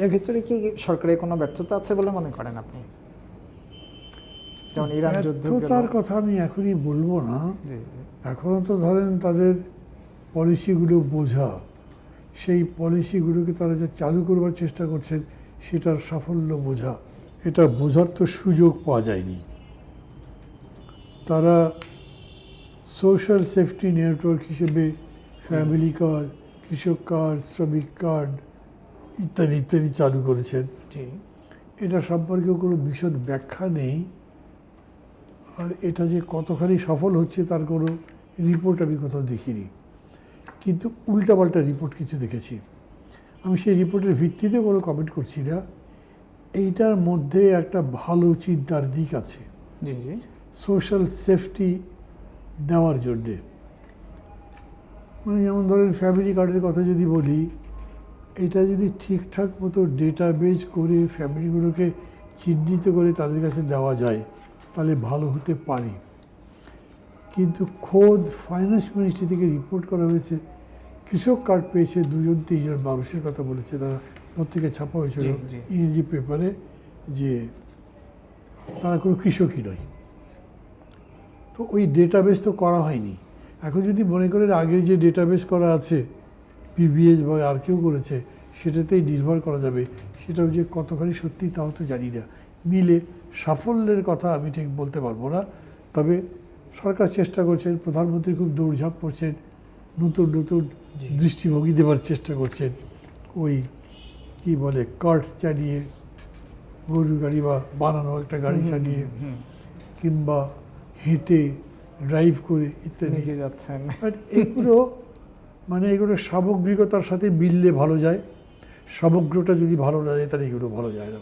এর ভিতরে কি সরকারের কোনো ব্যর্থতা আছে বলে মনে করেন আপনি? যেমন ইরান যুদ্ধ গেল। ব্যর্থতার কথা আমি এখনই বলবো না। জি জি এখনও তো ধরেন তাদের পলিসিগুলো বোঝা, সেই পলিসিগুলোকে তারা যে চালু করবার চেষ্টা করছেন সেটার সাফল্য বোঝা, এটা বোঝার তো সুযোগ পাওয়া যায়নি। তারা সোশ্যাল সেফটি নেটওয়ার্ক হিসেবে ফ্যামিলি কার্ড, কৃষক কার্ড, শ্রমিক কার্ড ইত্যাদি ইত্যাদি চালু করেছেন। জি এটা সম্পর্কেও কোনো বিশদ ব্যাখ্যা নেই। আর এটা যে কতখানি সফল হচ্ছে তার কোনো রিপোর্ট আমি কোথাও দেখিনি, কিন্তু উল্টাপাল্টা রিপোর্ট কিছু দেখেছি। আমি সেই রিপোর্টের ভিত্তিতে কোনো কমেন্ট করছি না। এইটার মধ্যে একটা ভালো চিন্তার দিক আছে জি জি সোশ্যাল সেফটি দেওয়ার জন্যে। মানে যেমন ধরেন ফ্যামিলি কার্ডের কথা যদি বলি, এটা যদি ঠিকঠাক মতো ডেটাবেজ করে ফ্যামিলিগুলোকে চিহ্নিত করে তাদের কাছে দেওয়া যায় তাহলে ভালো হতে পারে। কিন্তু খোদ ফাইন্যান্স মিনিস্ট্রি থেকে রিপোর্ট করা হয়েছে কৃষক কার্ড পেয়েছে 2-3 মানুষের কথা বলেছে তারা, পত্রিকায় ছাপা হয়েছিল জি, জি। ইংরেজি পেপারে, যে তারা কোনো কৃষকই নয়। তো ওই ডেটাবেস তো করা হয়নি। এখন যদি মনে করেন আগে যে ডেটাবেস করা আছে পিবিএস বা আর কেউ করেছে সেটাতেই নির্ভর করা যাবে, সেটাও যে কতখানি সত্যি তাও তো জানি না। মিলে সাফল্যের কথা আমি ঠিক বলতে পারবো না। তবে সরকার চেষ্টা করছেন, প্রধানমন্ত্রী খুব দৌড়ঝাঁপ করছেন, নতুন নতুন দৃষ্টিভঙ্গি দেওয়ার চেষ্টা করছেন। ওই কি বলে কার্ট চালিয়ে গরুর গাড়ি বা বানানো একটা গাড়ি চালিয়ে কিংবা হেঁটে ড্রাইভ করে ইত্যাদি। নিজে যাচ্ছেন। বাট এগুলো মানে এগুলো সামগ্রিকতার সাথে মিললে ভালো যায়, সমগ্রটা যদি ভালো না যায় তাহলে এগুলো ভালো যায় না।